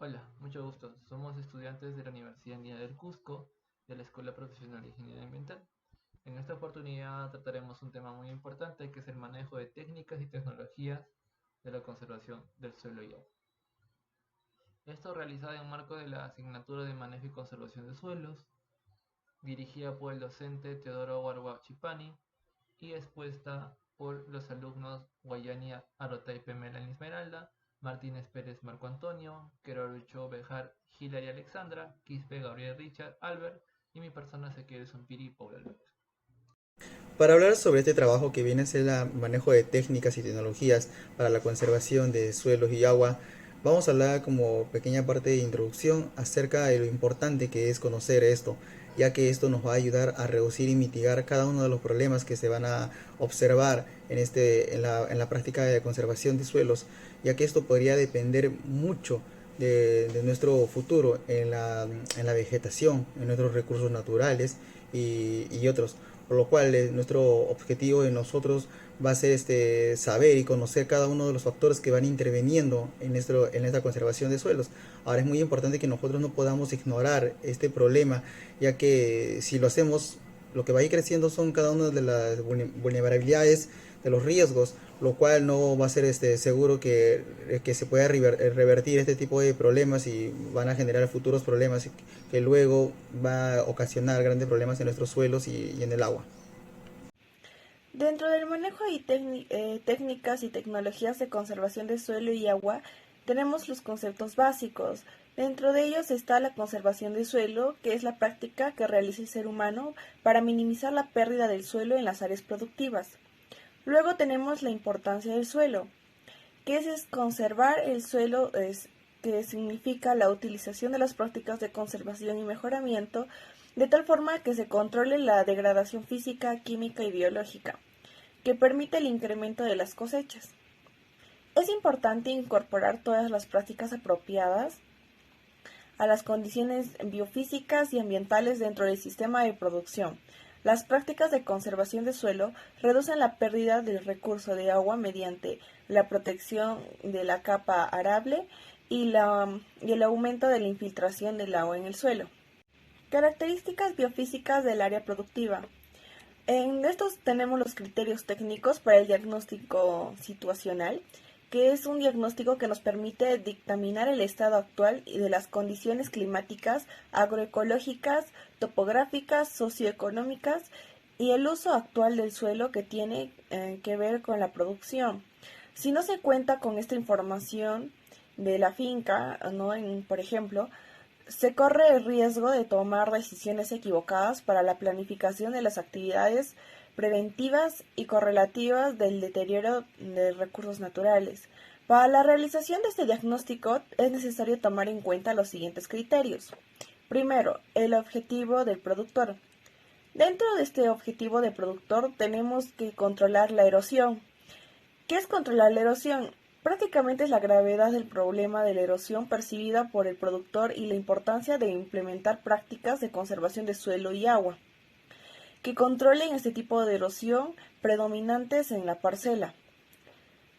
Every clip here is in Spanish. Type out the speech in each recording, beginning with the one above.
Hola, mucho gusto. Somos estudiantes de la Universidad Andina del Cusco, de la Escuela Profesional de Ingeniería Ambiental. En esta oportunidad trataremos un tema muy importante que es el manejo de técnicas y tecnologías de la conservación del suelo y agua. Esto realizado en marco de la asignatura de manejo y conservación de suelos, dirigida por el docente Teodoro Warwa Chipani y expuesta por los alumnos Guayania Arotay Pemela Esmeralda, Martínez Pérez Marco Antonio, Querorucho Bejar Hilary Alexandra, Quispe Gabriel Richard Albert y mi persona Ezequiel Zumpiri Paul Albert. Para hablar sobre este trabajo que viene a ser el manejo de técnicas y tecnologías para la conservación de suelos y agua, vamos a hablar como pequeña parte de introducción acerca de lo importante que es conocer esto, ya que esto nos va a ayudar a reducir y mitigar cada uno de los problemas que se van a observar en la práctica de conservación de suelos, ya que esto podría depender mucho de nuestro futuro en la vegetación, en nuestros recursos naturales y otros. Por lo cual nuestro objetivo de nosotros va a ser saber y conocer cada uno de los factores que van interviniendo en esta conservación de suelos. Ahora es muy importante que nosotros no podamos ignorar este problema, ya que si lo hacemos, lo que va a ir creciendo son cada una de las vulnerabilidades, de los riesgos, lo cual no va a ser seguro que se pueda revertir este tipo de problemas y van a generar futuros problemas que luego va a ocasionar grandes problemas en nuestros suelos y en el agua. Dentro del manejo y técnicas y tecnologías de conservación de suelo y agua, tenemos los conceptos básicos. Dentro de ellos está la conservación de suelo, que es la práctica que realiza el ser humano para minimizar la pérdida del suelo en las áreas productivas. Luego tenemos la importancia del suelo, que es conservar el suelo, que significa la utilización de las prácticas de conservación y mejoramiento, de tal forma que se controle la degradación física, química y biológica, que permite el incremento de las cosechas. Es importante incorporar todas las prácticas apropiadas a las condiciones biofísicas y ambientales dentro del sistema de producción. Las prácticas de conservación de suelo reducen la pérdida del recurso de agua mediante la protección de la capa arable y el aumento de la infiltración del agua en el suelo. Características biofísicas del área productiva. En estos tenemos los criterios técnicos para el diagnóstico situacional, que es un diagnóstico que nos permite dictaminar el estado actual y de las condiciones climáticas, agroecológicas, topográficas, socioeconómicas y el uso actual del suelo que tiene que ver con la producción. Si no se cuenta con esta información de la finca, ¿no? Por ejemplo, se corre el riesgo de tomar decisiones equivocadas para la planificación de las actividades preventivas y correlativas del deterioro de recursos naturales. Para la realización de este diagnóstico es necesario tomar en cuenta los siguientes criterios. Primero, el objetivo del productor. Dentro de este objetivo del productor tenemos que controlar la erosión. ¿Qué es controlar la erosión? Prácticamente es la gravedad del problema de la erosión percibida por el productor y la importancia de implementar prácticas de conservación de suelo y agua, que controlen este tipo de erosión predominantes en la parcela.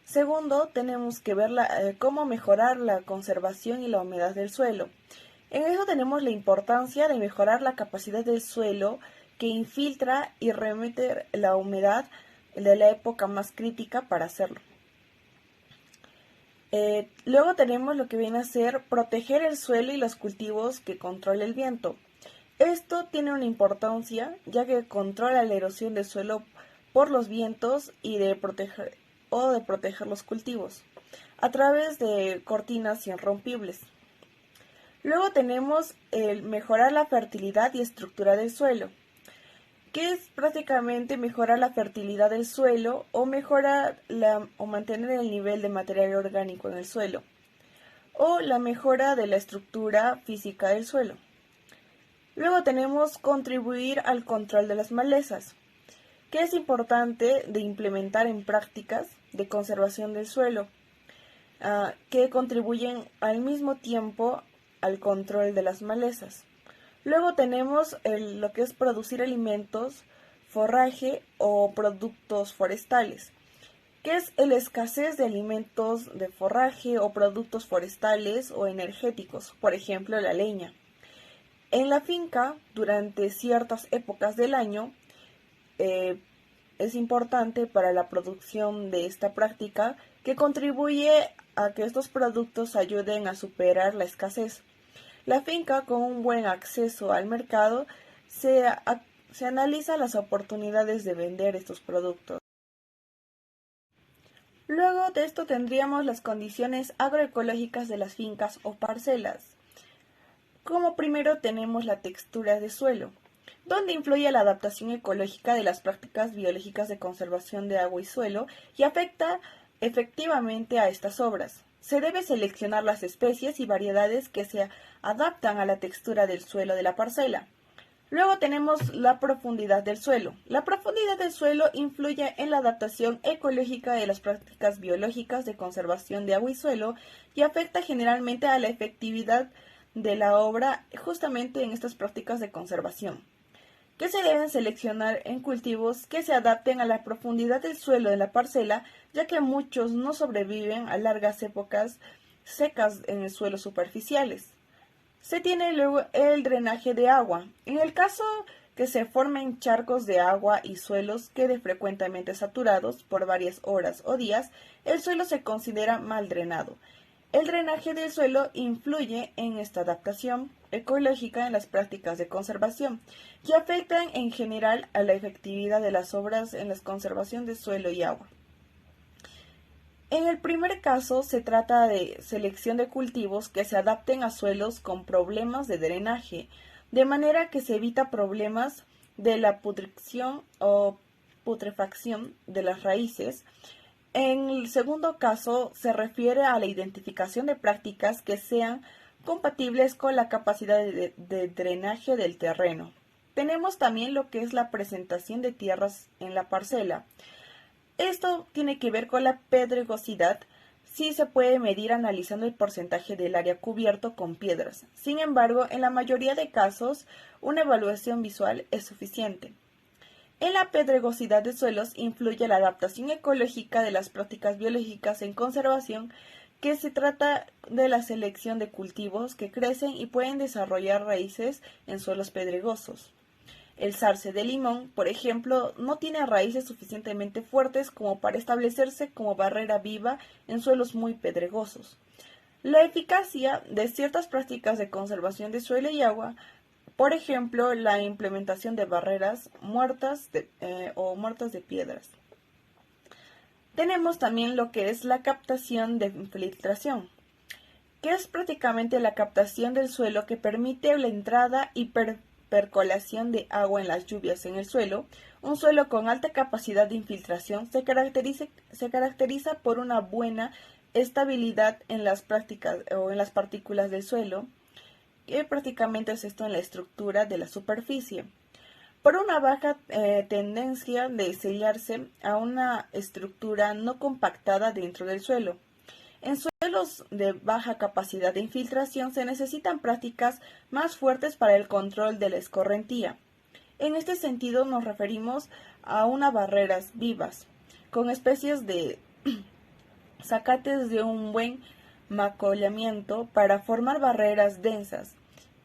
Segundo, tenemos que ver cómo mejorar la conservación y la humedad del suelo. En eso tenemos la importancia de mejorar la capacidad del suelo que infiltra y remite la humedad de la época más crítica para hacerlo. Luego tenemos lo que viene a ser proteger el suelo y los cultivos que controla el viento. Esto tiene una importancia ya que controla la erosión del suelo por los vientos y de proteger los cultivos a través de cortinas irrompibles. Luego tenemos el mejorar la fertilidad y estructura del suelo, que es prácticamente mejorar la fertilidad del suelo o o mantener el nivel de material orgánico en el suelo, o la mejora de la estructura física del suelo. Luego tenemos contribuir al control de las malezas, que es importante de implementar en prácticas de conservación del suelo, que contribuyen al mismo tiempo al control de las malezas. Luego tenemos lo que es producir alimentos, forraje o productos forestales, que es la escasez de alimentos de forraje o productos forestales o energéticos, por ejemplo la leña. En la finca, durante ciertas épocas del año, es importante para la producción de esta práctica que contribuye a que estos productos ayuden a superar la escasez. La finca, con un buen acceso al mercado, se analiza las oportunidades de vender estos productos. Luego de esto tendríamos las condiciones agroecológicas de las fincas o parcelas. Como primero tenemos la textura de suelo, donde influye la adaptación ecológica de las prácticas biológicas de conservación de agua y suelo y afecta efectivamente a estas obras. Se debe seleccionar las especies y variedades que se adaptan a la textura del suelo de la parcela. Luego tenemos la profundidad del suelo. La profundidad del suelo influye en la adaptación ecológica de las prácticas biológicas de conservación de agua y suelo y afecta generalmente a la efectividad de la obra justamente en estas prácticas de conservación, que se deben seleccionar en cultivos que se adapten a la profundidad del suelo de la parcela, ya que muchos no sobreviven a largas épocas secas en suelos superficiales. Se tiene luego el drenaje de agua. En el caso que se formen charcos de agua y suelos queden frecuentemente saturados por varias horas o días, el suelo se considera mal drenado. El drenaje del suelo influye en esta adaptación ecológica en las prácticas de conservación, que afectan en general a la efectividad de las obras en la conservación de suelo y agua. En el primer caso se trata de selección de cultivos que se adapten a suelos con problemas de drenaje, de manera que se evita problemas de la pudrición o putrefacción de las raíces. En el segundo caso se refiere a la identificación de prácticas que sean compatibles con la capacidad de drenaje del terreno. Tenemos también lo que es la presentación de tierras en la parcela. Esto tiene que ver con la pedregosidad. Sí se puede medir analizando el porcentaje del área cubierto con piedras. Sin embargo, en la mayoría de casos, una evaluación visual es suficiente. En la pedregosidad de suelos influye la adaptación ecológica de las prácticas biológicas en conservación, que se trata de la selección de cultivos que crecen y pueden desarrollar raíces en suelos pedregosos. El sarce de limón, por ejemplo, no tiene raíces suficientemente fuertes como para establecerse como barrera viva en suelos muy pedregosos. La eficacia de ciertas prácticas de conservación de suelo y agua, por ejemplo, la implementación de barreras muertas o muertas de piedras. Tenemos también lo que es la captación de infiltración, que es prácticamente la captación del suelo que permite la entrada y percolación de agua en las lluvias en el suelo. Un suelo con alta capacidad de infiltración se caracteriza por una buena estabilidad en las prácticas o en las partículas del suelo, que prácticamente es esto en la estructura de la superficie, por una baja tendencia de sellarse a una estructura no compactada dentro del suelo. En suelos de baja capacidad de infiltración se necesitan prácticas más fuertes para el control de la escorrentía. En este sentido nos referimos a unas barreras vivas, con especies de zacates de un buen macollamiento para formar barreras densas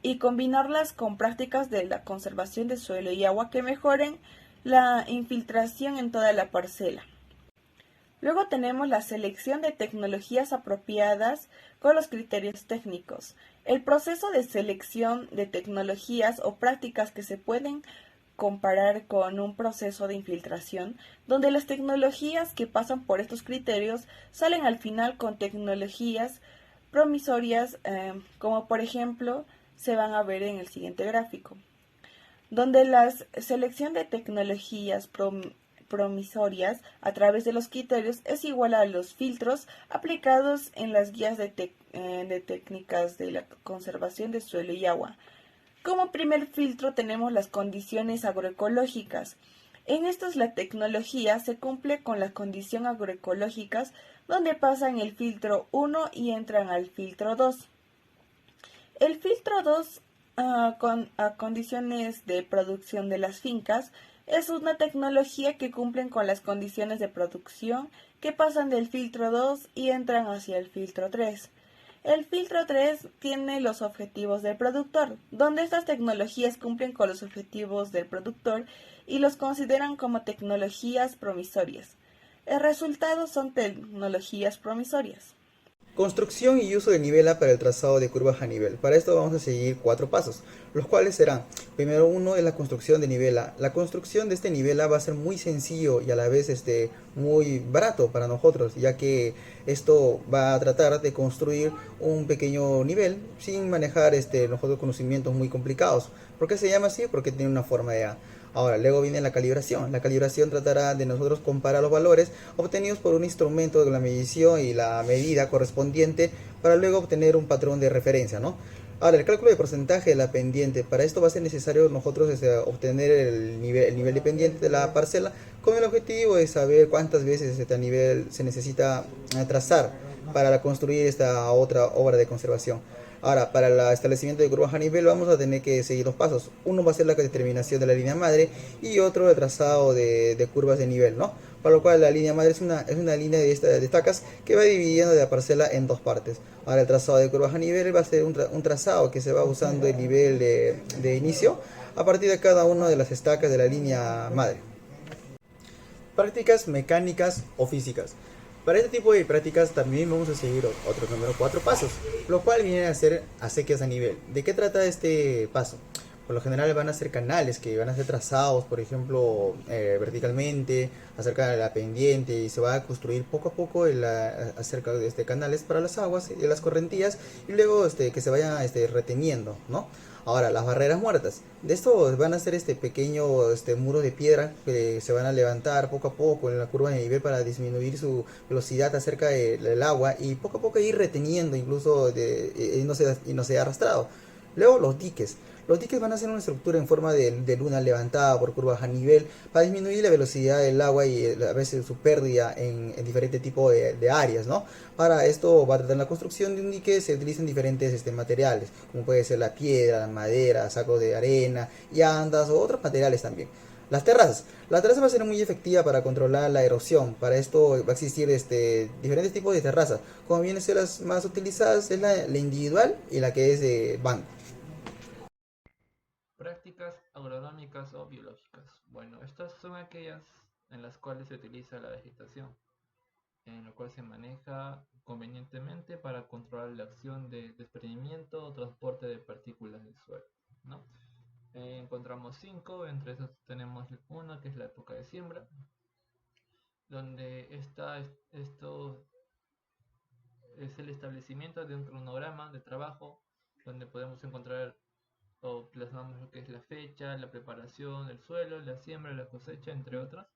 y combinarlas con prácticas de la conservación de suelo y agua que mejoren la infiltración en toda la parcela. Luego tenemos la selección de tecnologías apropiadas con los criterios técnicos. El proceso de selección de tecnologías o prácticas que se pueden comparar con un proceso de infiltración, donde las tecnologías que pasan por estos criterios salen al final con tecnologías promisorias, como por ejemplo se van a ver en el siguiente gráfico, donde la selección de tecnologías promisorias a través de los criterios es igual a los filtros aplicados en las guías de técnicas de la conservación de suelo y agua. Como primer filtro tenemos las condiciones agroecológicas. En estas la tecnología se cumple con las condiciones agroecológicas, donde pasan el filtro 1 y entran al filtro 2. El filtro 2 con condiciones de producción de las fincas Es una tecnología que cumplen con las condiciones de producción que pasan del filtro 2 y entran hacia el filtro 3. El filtro 3 tiene los objetivos del productor, donde estas tecnologías cumplen con los objetivos del productor y los consideran como tecnologías promisorias. El resultado son tecnologías promisorias. Construcción y uso de nivela para el trazado de curvas a nivel. Para esto vamos a seguir 4 pasos, los cuales serán: primero, uno es la construcción de nivela. La construcción de este nivela va a ser muy sencillo y a la vez muy barato para nosotros, ya que esto va a tratar de construir un pequeño nivel sin manejar nosotros conocimientos muy complicados. ¿Por qué se llama así? Porque tiene una forma de A. Ahora, luego viene la calibración. La calibración tratará de nosotros comparar los valores obtenidos por un instrumento de la medición y la medida correspondiente para luego obtener un patrón de referencia, ¿no? Ahora, el cálculo de porcentaje de la pendiente. Para esto va a ser necesario nosotros obtener el nivel de pendiente de la parcela con el objetivo de saber cuántas veces este nivel se necesita trazar para construir esta otra obra de conservación. Ahora, para el establecimiento de curvas a nivel vamos a tener que seguir 2 pasos. Uno va a ser la determinación de la línea madre y otro el trazado de curvas de nivel, ¿no? Para lo cual la línea madre es una línea de estacas que va dividiendo la parcela en 2 partes. Ahora el trazado de curvas a nivel va a ser un trazado que se va usando el nivel de inicio a partir de cada una de las estacas de la línea madre. Prácticas mecánicas o físicas. Para este tipo de prácticas también vamos a seguir otro número 4 pasos, lo cual viene a ser acequias a nivel. ¿De qué trata este paso? Por lo general van a ser canales que van a ser trazados, por ejemplo, verticalmente, acerca de la pendiente, y se va a construir poco a poco acerca de canales para las aguas y las correntías, y luego que se vayan reteniendo, ¿no? Ahora, las barreras muertas. De esto van a ser pequeño muro de piedra que se van a levantar poco a poco en la curva de nivel para disminuir su velocidad acerca del agua y poco a poco ir reteniendo incluso y no sea arrastrado. Luego los diques. Los diques van a ser una estructura en forma de luna levantada por curvas a nivel para disminuir la velocidad del agua y a veces su pérdida en diferentes tipos de áreas, ¿no? Para esto va a tratar la construcción de un dique, se utilizan diferentes materiales, como puede ser la piedra, la madera, sacos de arena, llantas o otros materiales también. Las terrazas. La terraza va a ser muy efectiva para controlar la erosión. Para esto va a existir diferentes tipos de terrazas. Como vienen a ser las más utilizadas es la individual y la que es de banco. Prácticas agronómicas o biológicas. Bueno, estas son aquellas en las cuales se utiliza la vegetación, en lo cual se maneja convenientemente para controlar la acción de desprendimiento o transporte de partículas del suelo, ¿no? Encontramos 5, entre esos tenemos uno que es la época de siembra, donde esto es el establecimiento de un cronograma de trabajo donde podemos encontrar o plasmamos lo que es la fecha, la preparación del suelo, la siembra, la cosecha, entre otras.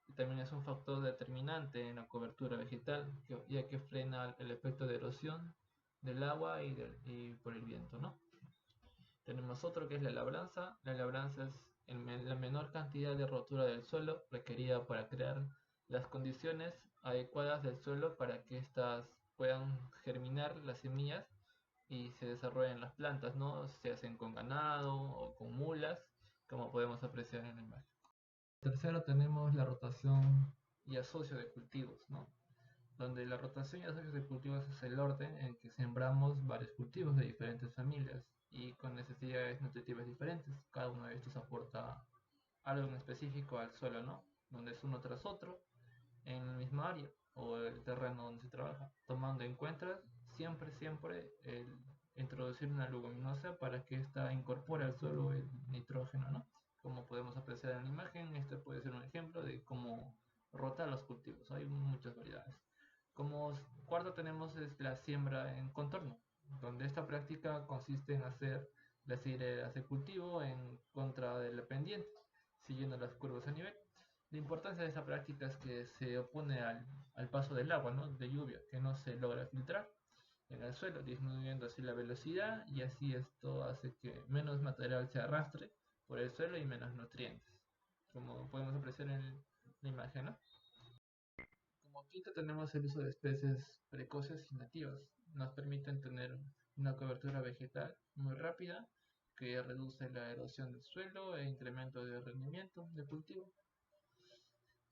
Y también es un factor determinante en la cobertura vegetal, ya que frena el efecto de erosión del agua y por el viento, ¿no? Tenemos otro que es la labranza. La labranza es la menor cantidad de rotura del suelo requerida para crear las condiciones adecuadas del suelo para que éstas puedan germinar las semillas y se desarrollan las plantas, ¿no? Se hacen con ganado o con mulas, como podemos apreciar en la imagen. Tercero tenemos la rotación y asocio de cultivos, ¿no? Donde la rotación y asocio de cultivos es el orden en que sembramos varios cultivos de diferentes familias y con necesidades nutritivas diferentes. Cada uno de estos aporta algo en específico al suelo, ¿no? Donde es uno tras otro en el mismo área o el terreno donde se trabaja, tomando en cuenta siempre el introducir una leguminosa para que ésta incorpore al suelo el nitrógeno, ¿no? Como podemos apreciar en la imagen, este puede ser un ejemplo de cómo rotar los cultivos. Hay muchas variedades. Como cuarto tenemos es la siembra en contorno, donde esta práctica consiste en hacer las hileras de cultivo en contra de la pendiente, siguiendo las curvas a nivel. La importancia de esta práctica es que se opone al paso del agua, ¿no? De lluvia, que no se logra filtrar en el suelo, disminuyendo así la velocidad y así esto hace que menos material se arrastre por el suelo y menos nutrientes, como podemos apreciar en la imagen, ¿no? Como quinto tenemos el uso de especies precoces y nativas. Nos permiten tener una cobertura vegetal muy rápida que reduce la erosión del suelo e incremento del rendimiento del cultivo.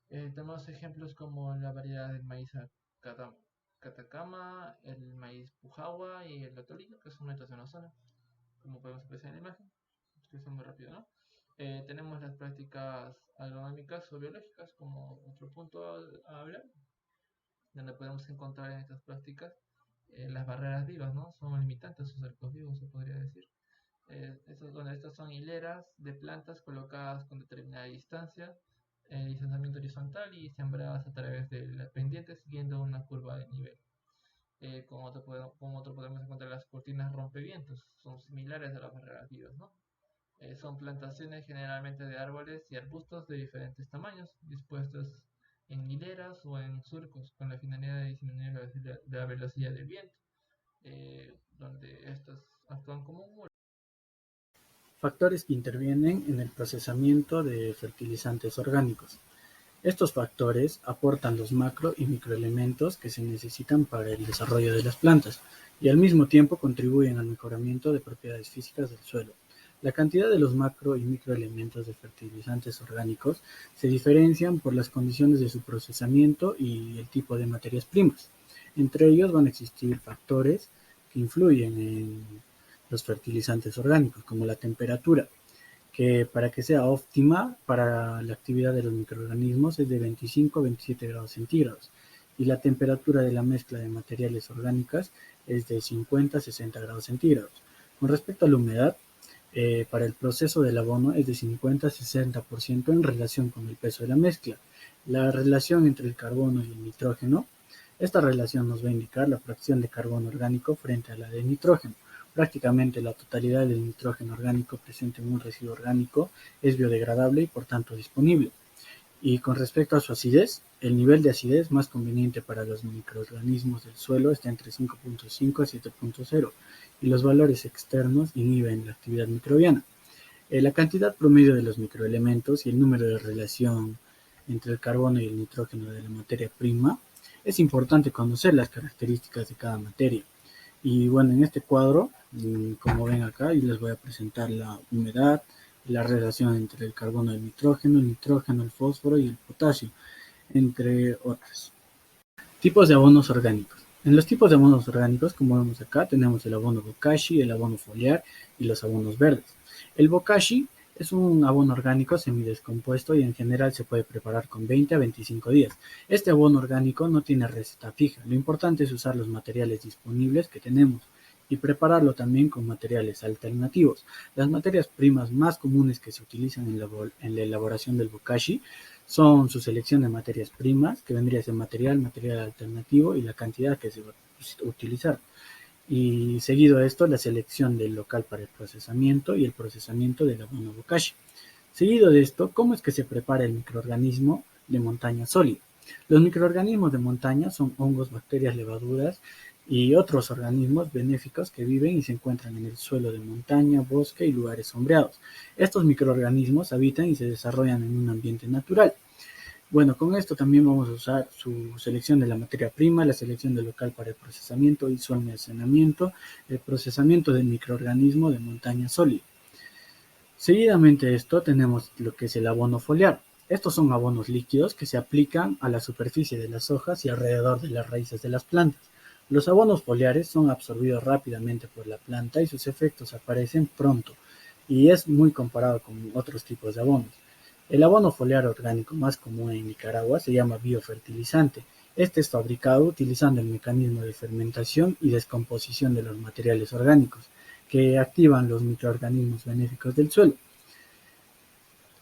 Tenemos ejemplos como la variedad del maíz catacama, el maíz pujawa y el otolino, que son netos de una zona, como podemos apreciar en la imagen. Estoy muy rápido, ¿no? Tenemos las prácticas agronómicas o biológicas como otro punto a hablar, donde podemos encontrar en estas prácticas las barreras vivas, ¿no? Son limitantes sus cercos vivos, se podría decir. Estas son hileras de plantas colocadas con determinada distancia, distanciamiento horizontal y sembradas a través de las pendientes siguiendo una curva de nivel. Como otro podemos encontrar las cortinas rompevientos, son similares a las barreras vivas, ¿no? Son plantaciones generalmente de árboles y arbustos de diferentes tamaños, dispuestos en hileras o en surcos, con la finalidad de disminuir la velocidad del viento, donde estos actúan como un muro. Factores que intervienen en el procesamiento de fertilizantes orgánicos. Estos factores aportan los macro y microelementos que se necesitan para el desarrollo de las plantas y al mismo tiempo contribuyen al mejoramiento de propiedades físicas del suelo. La cantidad de los macro y microelementos de fertilizantes orgánicos se diferencian por las condiciones de su procesamiento y el tipo de materias primas. Entre ellos van a existir factores que influyen en los fertilizantes orgánicos, como la temperatura, que para que sea óptima para la actividad de los microorganismos es de 25 a 27 grados centígrados y la temperatura de la mezcla de materiales orgánicas es de 50 a 60 grados centígrados. Con respecto a la humedad, para el proceso del abono es de 50 a 60% en relación con el peso de la mezcla. La relación entre el carbono y el nitrógeno, esta relación nos va a indicar la fracción de carbono orgánico frente a la de nitrógeno. Prácticamente la totalidad del nitrógeno orgánico presente en un residuo orgánico es biodegradable y por tanto disponible. Y con respecto a su acidez, el nivel de acidez más conveniente para los microorganismos del suelo está entre 5.5 a 7.0 y los valores externos inhiben la actividad microbiana. La cantidad promedio de los microelementos y el número de relación entre el carbono y el nitrógeno de la materia prima, es importante conocer las características de cada materia. Y bueno, en este cuadro, como ven acá, yo les voy a presentar la humedad, la relación entre el carbono y el nitrógeno, el fósforo y el potasio, entre otras. Tipos de abonos orgánicos. En los tipos de abonos orgánicos, como vemos acá, tenemos el abono bokashi, el abono foliar y los abonos verdes. El bokashi es un abono orgánico semidescompuesto y en general se puede preparar con 20 a 25 días. Este abono orgánico no tiene receta fija, lo importante es usar los materiales disponibles que tenemos y prepararlo también con materiales alternativos. Las materias primas más comunes que se utilizan en la elaboración del bokashi son su selección de materias primas, que vendría a ser material alternativo y la cantidad que se va a utilizar. Y seguido a esto, la selección del local para el procesamiento y el procesamiento del abono bokashi. Seguido de esto, ¿cómo es que se prepara el microorganismo de montaña sólido? Los microorganismos de montaña son hongos, bacterias, levaduras y otros organismos benéficos que viven y se encuentran en el suelo de montaña, bosque y lugares sombreados. Estos microorganismos habitan y se desarrollan en un ambiente natural. Bueno, con esto también vamos a usar su selección de la materia prima, la selección del local para el procesamiento y su almacenamiento, el procesamiento del microorganismo de montaña sólida. Seguidamente de esto tenemos lo que es el abono foliar. Estos son abonos líquidos que se aplican a la superficie de las hojas y alrededor de las raíces de las plantas. Los abonos foliares son absorbidos rápidamente por la planta y sus efectos aparecen pronto y es muy comparado con otros tipos de abonos. El abono foliar orgánico más común en Nicaragua se llama biofertilizante. Este es fabricado utilizando el mecanismo de fermentación y descomposición de los materiales orgánicos que activan los microorganismos benéficos del suelo.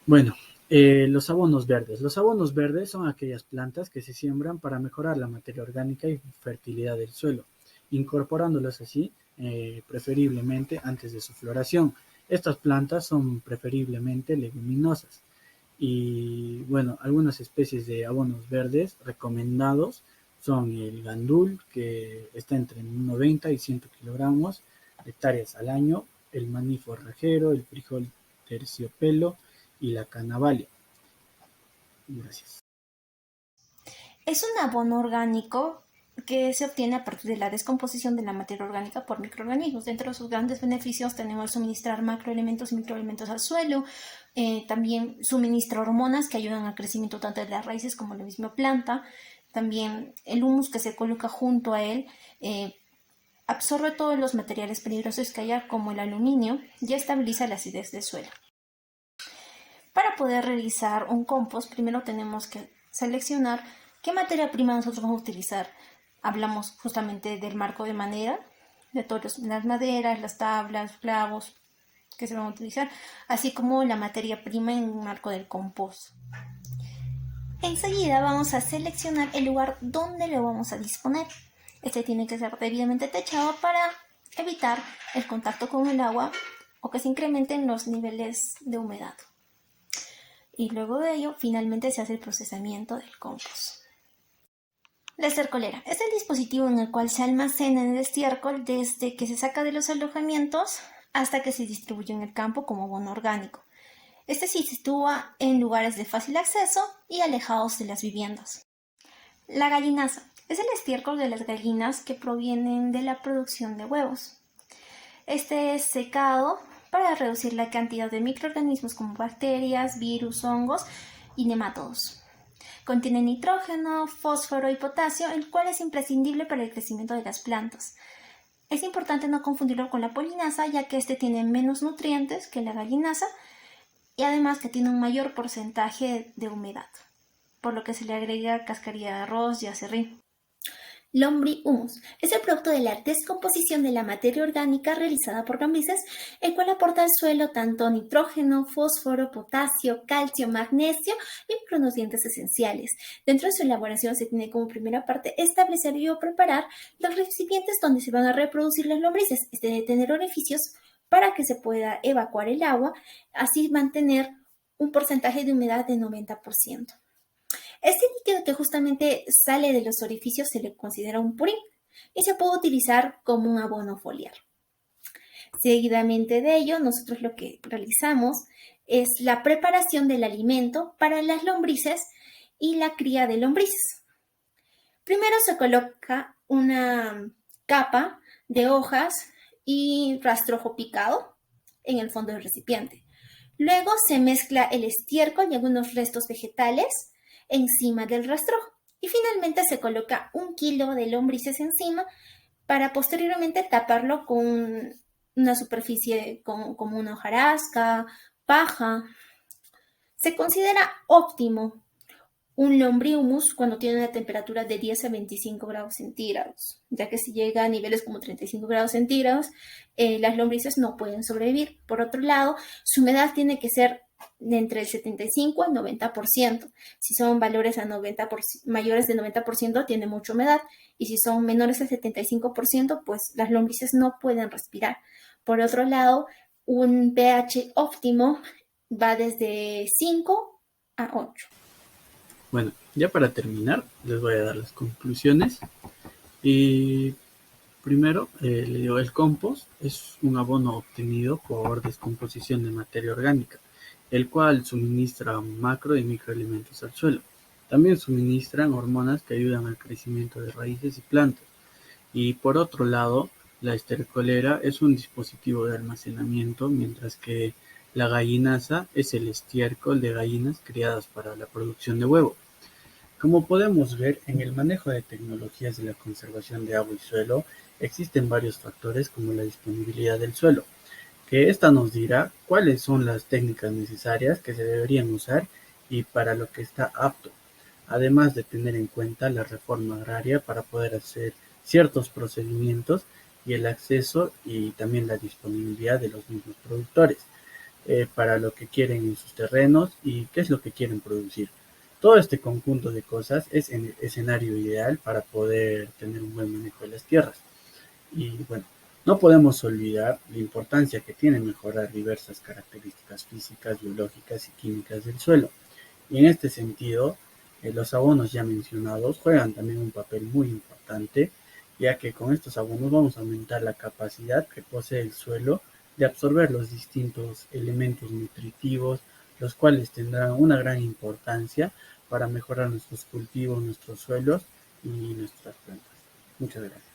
Bueno, los abonos verdes. Los abonos verdes son aquellas plantas que se siembran para mejorar la materia orgánica y fertilidad del suelo, incorporándolas así preferiblemente antes de su floración. Estas plantas son preferiblemente leguminosas. Y bueno, algunas especies de abonos verdes recomendados son el gandul, que está entre 90 y 100 kilogramos hectáreas al año, el maní forrajero, el frijol terciopelo y la canavalia. Gracias. ¿Es un abono orgánico? que se obtiene a partir de la descomposición de la materia orgánica por microorganismos. Dentro de sus grandes beneficios tenemos suministrar macroelementos y microelementos al suelo, también suministra hormonas que ayudan al crecimiento tanto de las raíces como de la misma planta. También el humus que se coloca junto a él absorbe todos los materiales peligrosos que haya, como el aluminio, y estabiliza la acidez del suelo. Para poder realizar un compost, primero tenemos que seleccionar qué materia prima nosotros vamos a utilizar. Hablamos justamente del marco de madera, de todas las maderas, las tablas, clavos que se van a utilizar, así como la materia prima en el marco del compost. Enseguida vamos a seleccionar el lugar donde lo vamos a disponer. Este tiene que ser debidamente techado para evitar el contacto con el agua o que se incrementen los niveles de humedad. Y luego de ello, finalmente se hace el procesamiento del compost. La estercolera es el dispositivo en el cual se almacena el estiércol desde que se saca de los alojamientos hasta que se distribuye en el campo como abono orgánico. Este se sitúa en lugares de fácil acceso y alejados de las viviendas. La gallinaza es el estiércol de las gallinas que provienen de la producción de huevos. Este es secado para reducir la cantidad de microorganismos como bacterias, virus, hongos y nemátodos. Contiene nitrógeno, fósforo y potasio, el cual es imprescindible para el crecimiento de las plantas. Es importante no confundirlo con la polinasa, ya que este tiene menos nutrientes que la gallinaza y además que tiene un mayor porcentaje de humedad, por lo que se le agrega cascarilla de arroz y aserrín. Lombrihumus es el producto de la descomposición de la materia orgánica realizada por lombrices, el cual aporta al suelo tanto nitrógeno, fósforo, potasio, calcio, magnesio y micronutrientes esenciales. Dentro de su elaboración se tiene como primera parte establecer y o preparar los recipientes donde se van a reproducir las lombrices. Este debe tener orificios para que se pueda evacuar el agua, así mantener un porcentaje de humedad de 90%. Este líquido que justamente sale de los orificios se le considera un purín y se puede utilizar como un abono foliar. Seguidamente de ello, nosotros lo que realizamos es la preparación del alimento para las lombrices y la cría de lombrices. Primero se coloca una capa de hojas y rastrojo picado en el fondo del recipiente. Luego se mezcla el estiércol y algunos restos vegetales encima del rastrojo. Y finalmente se coloca 1 kilo de lombrices encima para posteriormente taparlo con una superficie como una hojarasca, paja. Se considera óptimo un lombrihumus cuando tiene una temperatura de 10 a 25 grados centígrados, ya que si llega a niveles como 35 grados centígrados, las lombrices no pueden sobrevivir. Por otro lado, su humedad tiene que ser de entre el 75 al 90%. Si son valores mayores del 90%, tiene mucha humedad, y si son menores al 75%, pues las lombrices no pueden respirar. Por otro lado, un pH óptimo va desde 5 a 8. Bueno, ya para terminar, les voy a dar las conclusiones. Y primero, le digo, el compost es un abono obtenido por descomposición de materia orgánica, el cual suministra macro y microelementos al suelo. También suministran hormonas que ayudan al crecimiento de raíces y plantas. Y por otro lado, la estercolera es un dispositivo de almacenamiento, mientras que la gallinaza es el estiércol de gallinas criadas para la producción de huevo. Como podemos ver, en el manejo de tecnologías de la conservación de agua y suelo, existen varios factores como la disponibilidad del suelo, que esta nos dirá cuáles son las técnicas necesarias que se deberían usar y para lo que está apto, además de tener en cuenta la reforma agraria para poder hacer ciertos procedimientos y el acceso y también la disponibilidad de los mismos productores para lo que quieren en sus terrenos y qué es lo que quieren producir. Todo este conjunto de cosas es el escenario ideal para poder tener un buen manejo de las tierras. Y bueno, no podemos olvidar la importancia que tiene mejorar diversas características físicas, biológicas y químicas del suelo. Y en este sentido, los abonos ya mencionados juegan también un papel muy importante, ya que con estos abonos vamos a aumentar la capacidad que posee el suelo de absorber los distintos elementos nutritivos, los cuales tendrán una gran importancia para mejorar nuestros cultivos, nuestros suelos y nuestras plantas. Muchas gracias.